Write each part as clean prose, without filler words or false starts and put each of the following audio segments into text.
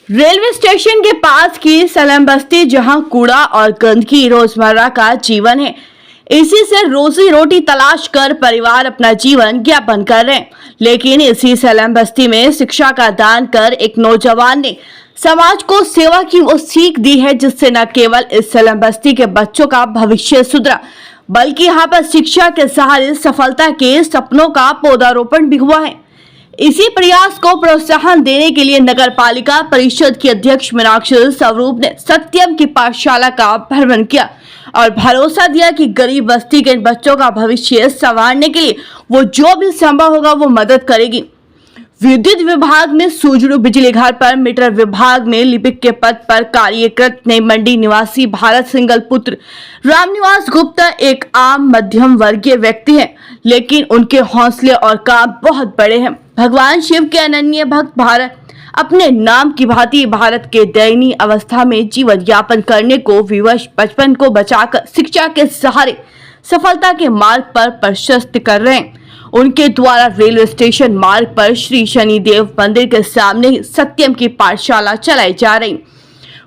Railway station के पास की सलेम बस्ती, जहां कूड़ा और गंदगी रोजमर्रा का जीवन है। इसी से रोजी रोटी तलाश कर परिवार अपना जीवन यापन कर रहे हैं। लेकिन इसी सलेम बस्ती में शिक्षा का दान कर एक नौजवान ने समाज को सेवा की वो सीख दी है, जिससे न केवल इस सलेम बस्ती के बच्चों का भविष्य सुधरा, बल्कि यहाँ पर शिक्षा के सहारे सफलता के सपनों का पौधारोपण भी हुआ है। इसी प्रयास को प्रोत्साहन देने के लिए नगर पालिका परिषद की अध्यक्ष मीनाक्षी स्वरूप ने सत्यम की पाठशाला का भ्रमण किया और भरोसा दिया कि गरीब बस्ती के बच्चों का भविष्य संवारने के लिए वो जो भी संभव होगा वो मदद करेगी। विद्युत विभाग में सुजरू बिजली घर पर, मीटर विभाग में लिपिक के पद पर कार्यरत नई मंडी निवासी भारत सिंगल पुत्र रामनिवास गुप्ता एक आम मध्यम वर्गीय व्यक्ति हैं, लेकिन उनके हौसले और काम बहुत बड़े हैं। भगवान शिव के अनन्य भक्त भारत अपने नाम की भांति भारत के दयनीय अवस्था में जीवन यापन करने को विवश बचपन को बचाकर शिक्षा के सहारे सफलता के मार्ग पर प्रशस्त कर रहे हैं। उनके द्वारा रेलवे स्टेशन मार्ग पर श्री शनिदेव मंदिर के सामने ही सत्यम की पाठशाला चलाई जा रही।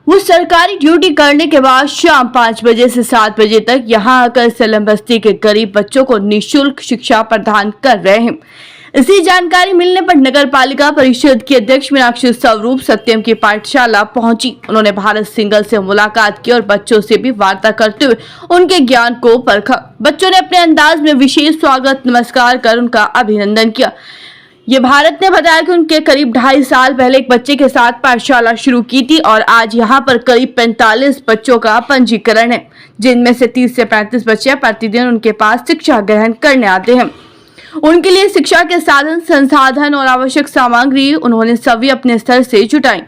वो सरकारी ड्यूटी करने के बाद शाम 5 बजे से 7 बजे तक यहाँ आकर सलेम बस्ती के गरीब बच्चों को निःशुल्क शिक्षा प्रदान कर रहे हैं। इसी जानकारी मिलने पर नगर पालिका परिषद की अध्यक्ष मीनाक्षी स्वरूप सत्यम की पाठशाला पहुंची। उन्होंने भारत सिंगल से मुलाकात की और बच्चों से भी वार्ता करते हुए उनके ज्ञान को परखा। बच्चों ने अपने अंदाज में विशेष स्वागत नमस्कार कर उनका अभिनंदन किया। ये भारत ने बताया कि उनके करीब 2.5 साल पहले एक बच्चे के साथ पाठशाला शुरू की थी और आज यहाँ पर करीब 45 बच्चों का पंजीकरण है, जिनमें से 30 से 35 बच्चे प्रतिदिन उनके पास शिक्षा ग्रहण करने आते हैं। उनके लिए शिक्षा के साधन, संसाधन और आवश्यक सामग्री उन्होंने सभी अपने स्तर से जुटाई।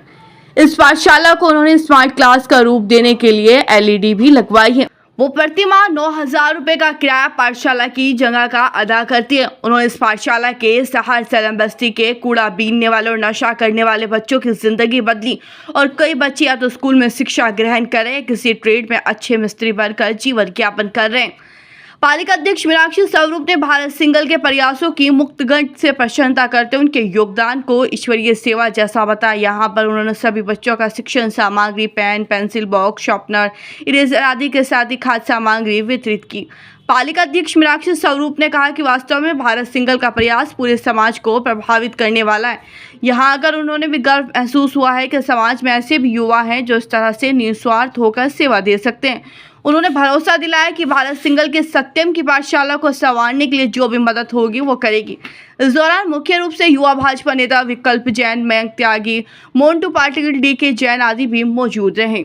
इस पाठशाला को उन्होंने स्मार्ट क्लास का रूप देने के लिए LED भी लगवाई है। वो प्रतिमाह 9,000 रुपए का किराया पाठशाला की जगह का अदा करती है। उन्होंने इस पाठशाला के सहारे सलेम बस्ती के कूड़ा बीनने वाले और नशा करने वाले बच्चों की जिंदगी बदली और कई बच्चे या तो स्कूल में शिक्षा ग्रहण कर रहे हैं, किसी ट्रेड में अच्छे मिस्त्री बनकर जीवन यापन कर रहे हैं। पालिका अध्यक्ष मीनाक्षी स्वरूप ने भारत सिंगल के प्रयासों की मुक्तगंठ से प्रशंसा करते उनके योगदान को ईश्वरीय सेवा जैसा बताया। यहाँ पर उन्होंने सभी बच्चों का शिक्षण सामग्री, pen, pencil box, sharpener, eraser आदि के साथ ही खाद्य सामग्री वितरित की। पालिका अध्यक्ष मीनाक्षी स्वरूप ने कहा कि वास्तव में भारत सिंगल का प्रयास पूरे समाज को प्रभावित करने वाला है। यहाँ आकर उन्होंने भी गर्व महसूस हुआ है कि समाज में ऐसे भी युवा हैं जो इस तरह से निस्वार्थ होकर सेवा दे सकते हैं। उन्होंने भरोसा दिलाया कि भारत सिंगल के सत्यम की पाठशाला को संवारने के लिए जो भी मदद होगी वो करेगी। इस दौरान मुख्य रूप से युवा भाजपा नेता विकल्प जैन, मयंक त्यागी, मोन्टू पाटिल, DK जैन आदि भी मौजूद रहे।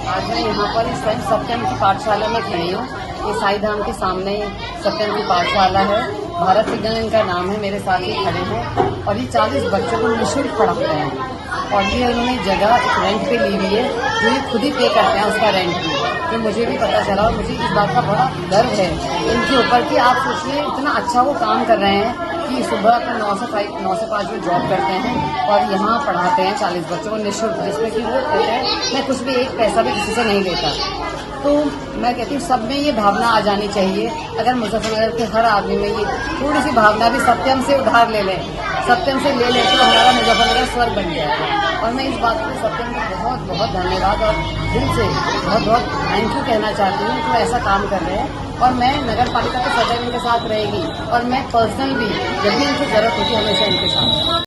आज मैं यहाँ पर इस टाइम सत्यम की पाठशाला में खड़ी हूँ। ये साई धाम के सामने सत्यम की पाठशाला है। भारत सिंगल इनका नाम है, मेरे साथ ही खड़े हैं और ये 40 बच्चों को निःशुल्क पढ़ाते हैं। और ये उन्होंने जगह एक रेंट पे ली हुई है, जो ये खुद ही पे करते हैं उसका रेंट भी। तो मुझे भी पता चला और मुझे इस बात का बड़ा गर्व है इनके ऊपर कि आप सोचिए इतना अच्छा वो काम कर रहे हैं कि सुबह अपने 9 से 5 में जॉब करते हैं और यहाँ पढ़ाते हैं 40 बच्चों को निःशुल्क, जिसमें कि वो कहते हैं मैं कुछ भी एक पैसा भी किसी से नहीं लेता। तो मैं कहती हूँ सब में ये भावना आ जानी चाहिए। अगर मुजफ्फरनगर के हर आदमी में ये थोड़ी सी भावना भी सत्यम से उधार ले लें, सत्यम से ले लें तो हमारा मुजफ्फरनगर स्वर्ग बन गया। और मैं इस बात को सत्यम को बहुत बहुत धन्यवाद और दिल से बहुत बहुत थैंक यू कहना चाहती हूँ कि वो ऐसा काम कर रहे हैं। और मैं नगर पालिका के सदैव इनके साथ रहेगी और मैं पर्सनल भी जब भी इनको जरूरत होगी हमेशा इनके साथ।